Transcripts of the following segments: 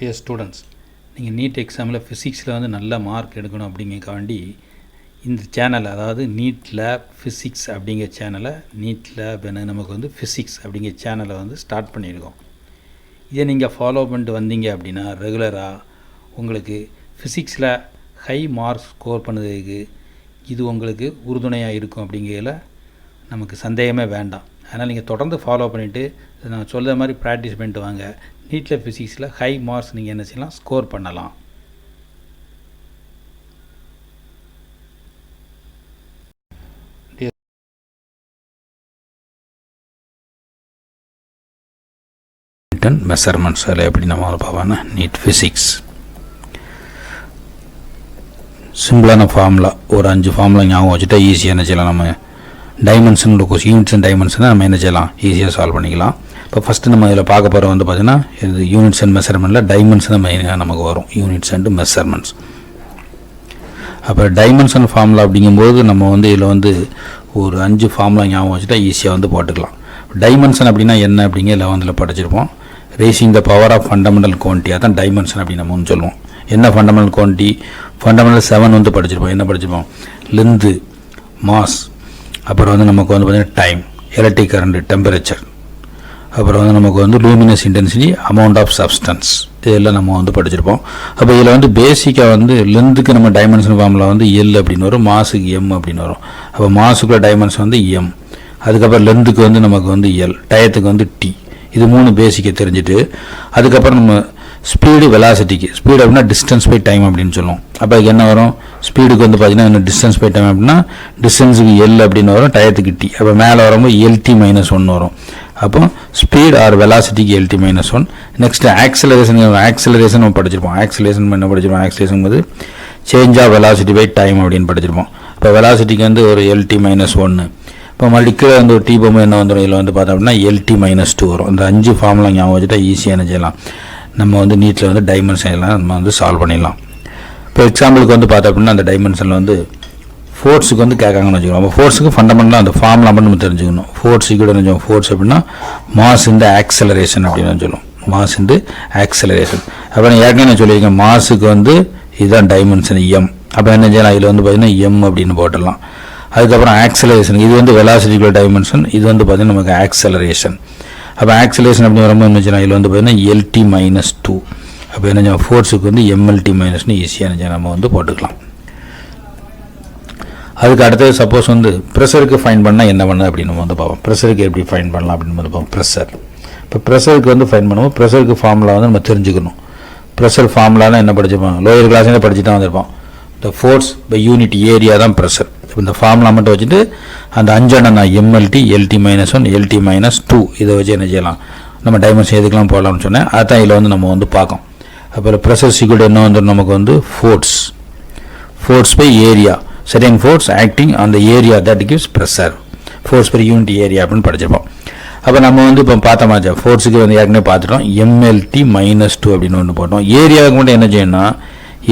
Dear students, நீங்கள் NEET எக்ஸாமில் ஃபிசிக்ஸில் வந்து நல்ல மார்க் எடுக்கணும் அப்படிங்கிறக்காண்டி இந்த சேனல், அதாவது நீட் லேப் ஃபிசிக்ஸ் அப்படிங்கிற சேனலை, நீட் லேப் நமக்கு வந்து ஃபிசிக்ஸ் அப்படிங்கிற சேனலை வந்து ஸ்டார்ட் பண்ணியிருக்கோம். இதை நீங்கள் ஃபாலோ பண்ணிட்டு வந்தீங்க அப்படின்னா ரெகுலராக உங்களுக்கு ஃபிசிக்ஸில் ஹை மார்க்ஸ் ஸ்கோர் பண்ணுறதுக்கு இது உங்களுக்கு உறுதுணையாக இருக்கும் அப்படிங்கிறதுல நமக்கு சந்தேகமே வேண்டாம். அதனால் நீங்கள் தொடர்ந்து ஃபாலோ பண்ணிவிட்டு நான் சொல்கிற மாதிரி ப்ராக்டிஸ் பண்ணிட்டு வாங்க. நீட்டில் ஃபிசிக்ஸில் ஹை மார்க்ஸ் நீங்கள் என்ன செய்யலாம், ஸ்கோர் பண்ணலாம். மெஷர்மெண்ட்ஸ் அதில் எப்படி நம்ம பார்ப்போம்னா, நீட் ஃபிசிக்ஸ் சிம்பிளான ஃபார்முலா, ஒரு 5 ஃபார்முலா ஞாபகம் வச்சுட்டா ஈஸியாக என்ன செய்யலாம். நம்ம டைமென்ஷன் யூனிட்ஸ் அண்ட் டைமென்ஷனை நம்ம என்ன செய்யலாம், ஈஸியாக சால்வ் பண்ணிக்கலாம். இப்போ ஃபஸ்ட்டு நம்ம இதில் பார்க்க போகிற வந்து பார்த்திங்கன்னா, இது யூனிட்ஸ் அண்ட் மெஷர்மெண்ட்டில் டைமென்ஷன் மெயினாக நமக்கு வரும், யூனிட்ஸ் அண்ட் மெஷர்மெண்ட்ஸ். அப்போ டைமென்ஷன் ஃபார்முலா அப்படிங்கும்போது நம்ம வந்து இதில் வந்து ஒரு 5 ஃபார்முலா ஞாபகம் வச்சுட்டா ஈஸியாக வந்து போட்டுக்கலாம். டைமென்ஷன் அப்படின்னா என்ன அப்படிங்கிற 11ல் படிச்சிருப்போம். Raising the power of fundamental quantity, அதான் டைமென்ஷன் அப்படின்னு நம்ம ஒன்று சொல்லுவோம். என்ன ஃபண்டமெண்டல் குவான்டிட்டி, ஃபண்டமெண்டல் 7 வந்து படிச்சிருப்போம். என்ன படிச்சிருப்போம், லென்த்து, மாஸ், அப்புறம் வந்து நமக்கு வந்து பார்த்திங்கன்னா டைம், எலக்ட்ரிக் கரண்ட், டெம்பரேச்சர், அப்புறம் வந்து நமக்கு வந்து luminous intensity, amount of substance, இதெல்லாம் நம்ம வந்து படிச்சிருப்போம். அப்போ இதில் வந்து பேசிக்காக வந்து லென்த்துக்கு நம்ம டைமென்ஷன் ஃபார்முலா வந்து எல் அப்படின்னு வரும், மாஸுக்கு எம் அப்படின்னு வரும். அப்போ மாஸுக்குள்ள டைமென்ஷன் வந்து எம், அதுக்கப்புறம் லென்த்துக்கு வந்து நமக்கு வந்து எல், டயத்துக்கு வந்து டி. இது 3 பேசிக்கை தெரிஞ்சுட்டு அதுக்கப்புறம் நம்ம ஸ்பீடு, வெலாசிட்டிக்கு, ஸ்பீடு அப்படின்னா டிஸ்டன்ஸ் பை டைம் அப்படின்னு சொல்லுவோம். அப்போ அதுக்கு என்ன வரும், ஸ்பீடுக்கு வந்து பார்த்திங்கன்னா டிஸ்டன்ஸ் பை டைம் அப்படின்னா டிஸ்டன்ஸுக்கு எல் அப்படின்னு வரும், டயத்துக்கு டி. அப்போ மேலே வரும்போது எல்டி -1 வரும். அப்போ ஸ்பீட் ஆர் வெலாசிட்டிக்கு எல்டி -1. நெக்ஸ்ட் ஆக்சலரேஷன் நம்ம படிச்சிருப்போம். ஆக்சலேஷன் என்ன படிச்சிருப்போம், ஆக்சலேஷன் வந்து change of velocity by time அப்படின்னு படிச்சிருப்போம். இப்போ வெலாசிட்டிக்கு வந்து ஒரு எல்டி -1. இப்போ மறுபடியும் கீழே வந்து ஒரு டி பொம்மை என்ன வந்துடும், இதில் வந்து பார்த்தோம் அப்படின்னா எல்டி -2 வரும். இந்த 5 ஃபார்முலா ஞாபகம் வச்சுட்டா ஈஸியாக என்ன செய்யலாம், நம்ம வந்து நீட்டில் வந்து டைமென்ஷன் எல்லாம் நம்ம வந்து சால்வ் பண்ணிடலாம். இப்போ எக்ஸாம்பிளுக்கு வந்து பார்த்தோம் அப்படின்னா அந்த டைமென்ஷனில் வந்து ஃபோர்ஸுக்கு வந்து கேட்காங்கன்னு வச்சுக்கணும். அப்போ ஃபோர்ஸுக்கு ஃபண்டமெண்டலாக அந்த ஃபார்முலா மட்டும் நம்ம தெரிஞ்சுக்கணும். ஃபோர்ஸுக்கு நினைச்சோம், ஃபோர்ஸ் அப்படின்னா மாஸ் இன்டு ஆக்சலரேஷன் அப்படின்னு சொல்லுவோம். Mass into acceleration. அப்போ நான் ஏற்கனவே சொல்லியிருக்கேன், மாஸுக்கு வந்து இதுதான் டைமென்ஷன் எம். அப்போ என்ன செய்யலாம், இதில் வந்து பார்த்திங்கன்னா எம் அப்படின்னு போட்டுடலாம். அதுக்கப்புறம் ஆக்சலரேஷன், இது வந்து வெலாசிட்டிக்குள்ள டைமென்ஷன், இது வந்து பார்த்திங்கன்னா நமக்கு ஆக்சலரேஷன். அப்போ ஆக்சலேஷன் அப்படி வரும்போது என்ன செய்யலாம், இதில் வந்து பார்த்திங்கன்னா எல்டி -2. அப்போ என்ன செய்யலாம், ஃபோர்ஸுக்கு வந்து எம்எல்டி மைனஸ்னு ஈஸியாக என்ன செய்யலாம், நம்ம வந்து போட்டுக்கலாம். அதுக்கு அடுத்தது சப்போஸ் வந்து ப்ரெஷருக்கு ஃபைன் பண்ணால் என்ன பண்ணு அப்படின்னு நம்ம வந்து பார்ப்போம். ப்ரெஷருக்கு எப்படி ஃபைன் பண்ணலாம் அப்படின்னு வந்து பார்ப்போம். ப்ரெஷர், இப்போ ப்ரெஷருக்கு வந்து ஃபைன் பண்ணுவோம். ப்ரெஷருக்கு ஃபார்முலா வந்து நம்ம தெரிஞ்சுக்கணும். ப்ரெஷர் ஃபார்முலாலாம் என்ன படிச்சிருப்போம், லோயர் கிளாஸ்லேயே படிச்சுட்டு தான் வந்திருப்போம். இந்த ஃபோர்ஸ் பை யூனிட் ஏரியா தான் ப்ரெஷர். இந்த ஃபார்முலா மட்டும் வச்சுட்டு அந்த 5 நான் எம்எல்டி, எல்டி -1, எல்டி -2 இதை வச்சு என்ன செய்யலாம், நம்ம டைமென்ஷன் எதுக்கெல்லாம் போடலாம்னு சொன்னேன். அதான் இதில் வந்து நம்ம வந்து பார்க்கோம். அப்புறம் ப்ரெஷர் சீக்வல் என்ன வந்துடும், நமக்கு வந்து force by area, certain force acting on the area that gives pressure, force per unit area அப்படின்னு படிச்சிருப்போம். அப்போ நம்ம வந்து இப்போ பார்த்த மாதிரி ஃபோர்ஸுக்கு வந்து ஏற்கனவே பார்த்துட்டோம், எம்எல்டி -2 அப்படின்னு ஒன்று போட்டோம். ஏரியாவுக்கு மட்டும் என்ன செய்யணும்னா,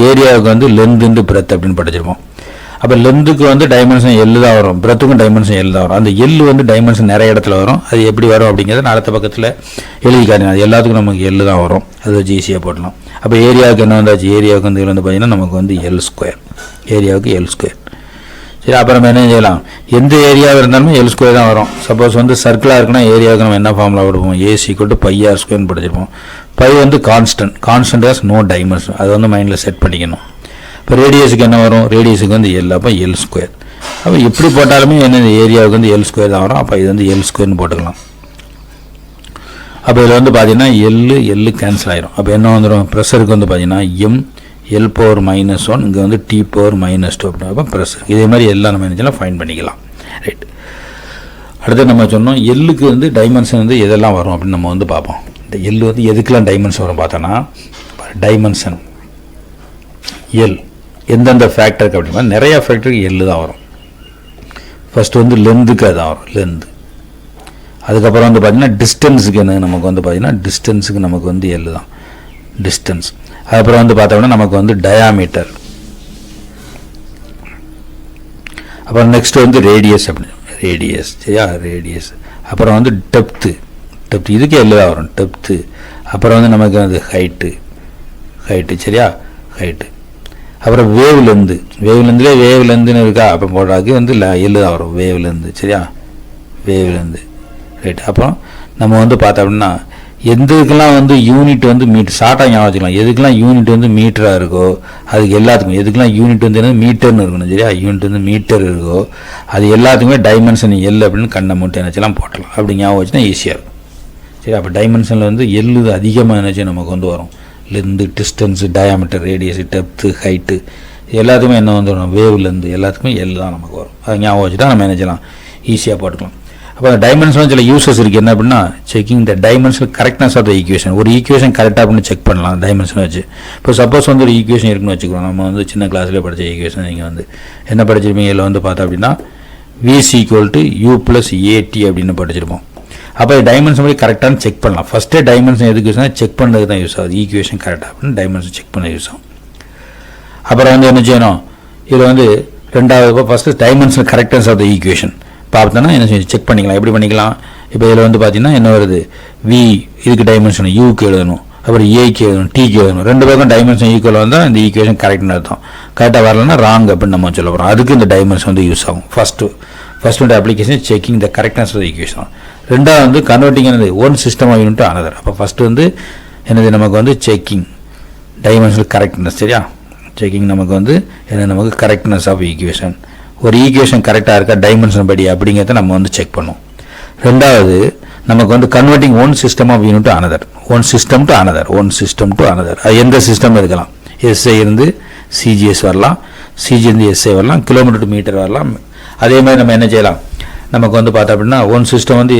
ஏரியாவுக்கு வந்து லென்த் இன்டு பிரெத் அப்படின்னு படிச்சிருப்போம். அப்போ லென்த்துக்கு வந்து டைமென்ஷன் எல் தான் வரும், பிரெத்துக்கும் டைமென்ஷன் எல் தான் வரும். அந்த எல் வந்து டைமென்ஷன் நிறைய இடத்துல வரும். அது எப்படி வரும் அப்படிங்கிறத நான் அடுத்த பக்கத்தில் எழுதி காட்டுங்க. அது எல்லாத்துக்கும் நமக்கு எல் தான் வரும், அது வச்சு ஈஸியாக போடலாம். அப்போ ஏரியாவுக்கு என்ன வந்தாச்சு, ஏரியாவுக்கு வந்து இதில் வந்து பார்த்திங்கன்னா நமக்கு வந்து எல்², ஏரியாவுக்கு எல்². சரி, அப்புறம் என்ன செய்யலாம், எந்த ஏரியாவில் இருந்தாலுமே எல்² தான் வரும். சப்போஸ் வந்து சர்க்கிளாக இருக்குன்னா ஏரியாவுக்கு நம்ம என்ன ஃபார்முலா கொடுப்போம், A=πr² படிச்சிருப்போம். பை வந்து கான்ஸ்டன்ட் ஹஸ் நோ டைமென்ஷன், அது வந்து மைண்டில் செட் பண்ணிக்கணும். இப்போ ரேடியஸுக்கு என்ன வரும், ரேடியஸுக்கு வந்து எல், அப்போ எல்². அப்போ எப்படி போட்டாலுமே என்ன, ஏரியாவுக்கு வந்து எல்² தான் வரும். அப்போ இது வந்து எல்²ன்னு போட்டுக்கலாம். அப்போ இதில் வந்து பார்த்தீங்கன்னா எல் கேன்சல் ஆயிரும். அப்போ என்ன வந்துடும், ப்ரெஷருக்கு வந்து பார்த்தீங்கன்னா எம் L⁻−1, இங்கே வந்து T⁻−2 அப்படின்னா அப்போ ப்ரெஷர். இதே மாதிரி எல்லாம் நம்ம என்ன ஃபைன் பண்ணிக்கலாம். ரைட், அடுத்து நம்ம சொன்னோம் எல்லுக்கு வந்து டைமென்ஷன் வந்து எதெல்லாம் வரும் அப்படின்னு நம்ம வந்து பார்ப்போம். இந்த எல் வந்து எதுக்கெல்லாம் டைமென்ஷன் வரும் பார்த்தோன்னா, டைமென்ஷன் எல் எந்தெந்த ஃபேக்டருக்கு அப்படின்னா நிறையா ஃபேக்டருக்கு எல் தான் வரும். ஃபஸ்ட்டு வந்து லென்த்துக்கு அதான் வரும், லென்த்து. அதுக்கப்புறம் வந்து பார்த்திங்கன்னா டிஸ்டன்ஸுக்கு என்ன, நமக்கு வந்து பார்த்திங்கன்னா டிஸ்டன்ஸுக்கு நமக்கு வந்து எல் தான், டிஸ்டன்ஸ். அதுக்கப்புறம் வந்து பார்த்தோம்னா நமக்கு வந்து டயாமீட்டர். அப்புறம் நெக்ஸ்ட் வந்து ரேடியஸ் அப்படின்னு, ரேடியஸ் சரியா, ரேடியஸ். அப்புறம் வந்து டெப்த்து, இதுக்கே எல்லாம் வரும், டெப்த்து. அப்புறம் வந்து நமக்கு வந்து ஹைட்டு, ஹைட்டு, சரியா, ஹைட்டு. அப்புறம் வேவ்லேருந்து, வேவ்லேருந்துன்னு இருக்கா, அப்போ போடுறதுக்கு வந்து எல்லு தான் வரும், வேவ்லேருந்து, சரியா, வேவ்லேருந்து, ரைட். அப்புறம் நம்ம வந்து பார்த்தோம் அப்படின்னா எதுக்கெல்லாம் வந்து யூனிட் வந்து மீட்டர், ஷார்ட்டாக ஞாபகம் வச்சுக்கலாம், எதுக்கெல்லாம் யூனிட் வந்து மீட்டராக இருக்கோ அதுக்கு எல்லாத்துக்கும், எதுக்கெல்லாம் யூனிட் வந்து என்ன மீட்டர்னு இருக்கணும், சரியா, யூனிட் வந்து மீட்டர் இருக்கோ அது எல்லாத்துக்குமே டைமென்ஷன் எல் அப்படின்னு கண்ணை மட்டும் நினச்சலாம் போட்டலாம். அப்படி ஞாபகம் வச்சுன்னா ஈஸியாக இருக்கும், சரி. அப்போ டைமென்ஷனில் வந்து எல்லு அதிகமாக நினச்சி நமக்கு வந்து வரும். Length, distance, diameter, radius, depth, height, எல்லாத்துக்குமே என்ன வந்துடும், வேவ்லேருந்து எல்லாத்துக்குமே எல் தான் நமக்கு வரும். அதை ஞாபகம் வச்சுட்டா நம்ம என்ன செய்யலாம், ஈஸியாக போட்டுக்கலாம். அப்போ டைமென்ஷன் சில யூசஸ் இருக்குது. என்ன அப்படின்னா checking the dimension correctness of the equation. ஒரு ஈக்குவேஷன் கரெக்டாக அப்படின்னு செக் பண்ணலாம் டைமென்ஷன் வச்சு. இப்போ சப்போஸ் வந்து ஒரு ஈக்குவேஷன் இருக்குன்னு வச்சுக்கிறோம், நம்ம வந்து சின்ன கிளாஸ்லேயே படித்த ஈக்குவேஷன், நீங்கள் வந்து என்ன படிச்சிருப்பீங்க, இதில் வந்து பார்த்தோம் அப்படின்னா VC = U + AT அப்படின்னு படிச்சிருப்போம். அப்போ டைமென்ஷன் படி கரெக்டானு செக் பண்ணலாம். ஃபஸ்ட்டே டைமென்ஷன் எதுக்கு யூஸ் ஆனால் செக் பண்ணுறது தான் யூஸ் ஆகுது. ஈக்குவேஷன் கரெக்டாக அப்படின்னு டைமென்ஷன் செக் பண்ண யூஸ் ஆகும். அப்புறம் வந்து என்ன செய்யணும், இதில் வந்து ரெண்டாவது first dimension correctness of the equation பார்த்தோன்னா என்ன செய்ய செக் பண்ணிக்கலாம். எப்படி பண்ணிக்கலாம், இப்போ இதில் வந்து பார்த்தீங்கன்னா என்ன வருது, V இதுக்கு டைமென்ஷன் யூக்கு எழுதணும், அப்புறம் ஏக்கு எழுதணும், டிக்கு எழுதணும். ரெண்டு பேருக்கும் டைமென்ஷன் ஈக்குவல் வந்தால் இந்த ஈக்குவேஷன் கரெக்ட்னு அர்த்தம். கரெக்டாக வரலன்னா ராங் அப்படின்னு நம்ம சொல்ல போகிறோம். அதுக்கு இந்த டைமென்ஷன் வந்து யூஸ் ஆகும். First application checking the correctness of the equation. ரெண்டாவது வந்து கன்வெர்ட்டிங் என்னது one system of unit to another. அப்போ ஃபஸ்ட்டு வந்து என்னது நமக்கு வந்து செக்கிங் டைமென்ஷனல் கரெக்ட்னஸ், சரியா, செக்கிங் நமக்கு வந்து என்ன, நமக்கு கரெக்ட்னஸ் ஆஃப் ஈக்குவேஷன். ஒரு ஈக்குவேஷன் கரெக்டாக இருக்கா டைமென்ஷன் படி அப்படிங்கிறத நம்ம வந்து செக் பண்ணோம். ரெண்டாவது நமக்கு வந்து converting one system of unit to another, one system to another. அது எந்த சிஸ்டம் இருக்கலாம், எஸ்ஐ இருந்து சிஜிஎஸ் வரலாம், சிஜி இருந்து எஸ்ஐ வரலாம், கிலோமீட்டர் டு மீட்டர் வரலாம். அதே மாதிரி நம்ம என்ன செய்யலாம், நமக்கு வந்து பார்த்தோம் அப்படின்னா ஒன் சிஸ்டம் வந்து